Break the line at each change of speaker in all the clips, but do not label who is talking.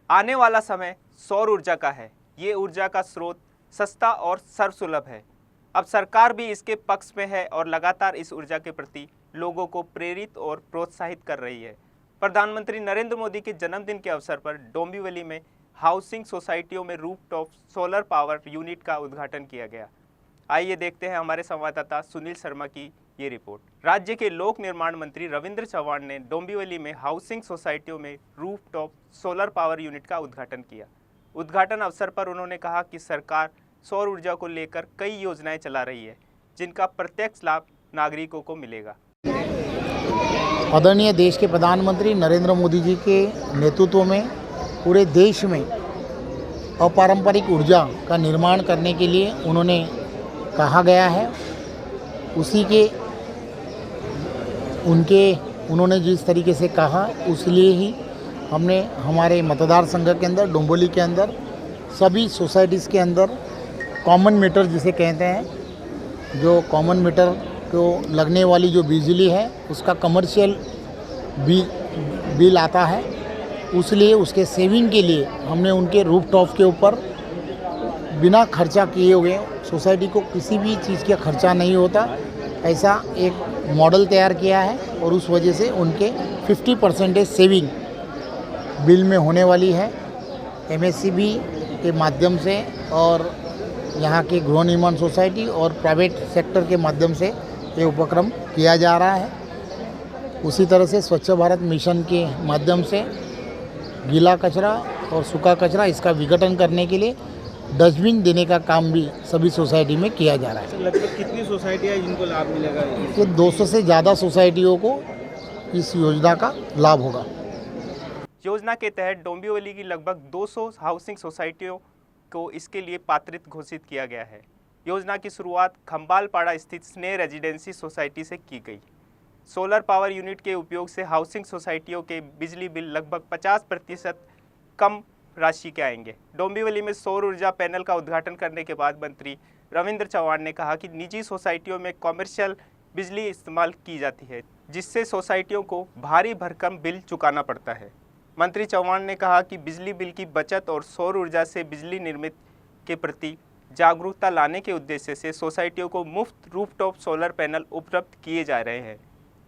आने वाला समय सौर ऊर्जा का है। ये ऊर्जा का स्रोत सस्ता और सर्वसुलभ है। अब सरकार भी इसके पक्ष में है और लगातार इस ऊर्जा के प्रति लोगों को प्रेरित और प्रोत्साहित कर रही है। प्रधानमंत्री नरेंद्र मोदी के जन्मदिन के अवसर पर डोंबिवली में हाउसिंग सोसाइटियों में रूफटॉप सोलर पावर यूनिट का उद्घाटन किया गया। आइए देखते हैं हमारे संवाददाता सुनील शर्मा की ये रिपोर्ट। राज्य के लोक निर्माण मंत्री रविंद्र चव्हाण ने डोंबिवली में हाउसिंग सोसाइटियों में रूफटॉप सोलर पावर यूनिट का उद्घाटन किया। उद्घाटन अवसर पर उन्होंने कहा कि सरकार सौर ऊर्जा को लेकर कई योजनाएं चला रही है, जिनका प्रत्यक्ष लाभ नागरिकों को मिलेगा।
आदरणीय देश के प्रधानमंत्री नरेंद्र मोदी जी के नेतृत्व में पूरे देश में अपारंपरिक ऊर्जा का निर्माण करने के लिए उन्होंने कहा गया है। उसी के उन्होंने जिस तरीके से कहा उसलिए ही हमने हमारे मतदार संघ के अंदर डोंबिवली के अंदर सभी सोसाइटीज़ के अंदर कॉमन मीटर जिसे कहते हैं, जो कॉमन मीटर को लगने वाली जो बिजली है उसका कमर्शियल बिल आता है, उसलिए उसके सेविंग के लिए हमने उनके रूफटॉप के ऊपर बिना खर्चा किए हुए सोसाइटी को किसी भी चीज़ का खर्चा नहीं होता, ऐसा एक मॉडल तैयार किया है और उस वजह से उनके 50% सेविंग बिल में होने वाली है। एमएससीबी के माध्यम से और यहाँ के गृह निर्माण सोसाइटी और प्राइवेट सेक्टर के माध्यम से ये उपक्रम किया जा रहा है। उसी तरह से स्वच्छ भारत मिशन के माध्यम से गीला कचरा और सूखा कचरा इसका विघटन करने के लिए डस्टबिन देने का काम भी सभी सोसाइटी में किया जा रहा है।
लगभग कितनी सोसाइटियाँ जिनको लाभ मिलेगा?
तो 200 से ज़्यादा सोसाइटियों को इस योजना का लाभ होगा।
योजना के तहत डोंबिवली की लगभग 200 हाउसिंग सोसाइटियों को इसके लिए पात्रित घोषित किया गया है। योजना की शुरुआत खंबालपाड़ा स्थित स्नेह रेजिडेंसी सोसाइटी से की गई। सोलर पावर यूनिट के उपयोग से हाउसिंग सोसाइटियों के बिजली बिल लगभग 50% कम राशि के आएंगे। डोंबिवली में सौर ऊर्जा पैनल का उद्घाटन करने के बाद मंत्री रविंद्र चव्हाण ने कहा कि निजी सोसाइटियों में कॉमर्शियल बिजली इस्तेमाल की जाती है, जिससे सोसाइटियों को भारी भरकम बिल चुकाना पड़ता है। मंत्री चव्हाण ने कहा कि बिजली बिल की बचत और सौर ऊर्जा से बिजली निर्मित के प्रति जागरूकता लाने के उद्देश्य से सोसाइटियों को मुफ्त रूफटॉप सोलर पैनल उपलब्ध किए जा रहे हैं।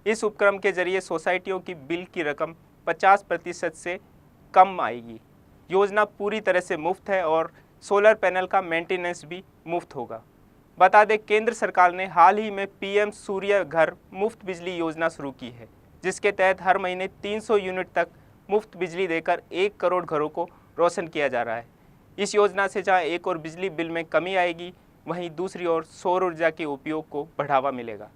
इस उपक्रम के जरिए सोसाइटियों की बिल की रकम 50% से कम आएगी। योजना पूरी तरह से मुफ्त है और सोलर पैनल का मेंटेनेंस भी मुफ्त होगा। बता दें, केंद्र सरकार ने हाल ही में पीएम सूर्य घर मुफ्त बिजली योजना शुरू की है, जिसके तहत हर महीने 300 यूनिट तक मुफ्त बिजली देकर 1 करोड़ घरों को रोशन किया जा रहा है। इस योजना से जहां एक और बिजली बिल में कमी आएगी, वहीं दूसरी ओर सौर ऊर्जा के उपयोग को बढ़ावा मिलेगा।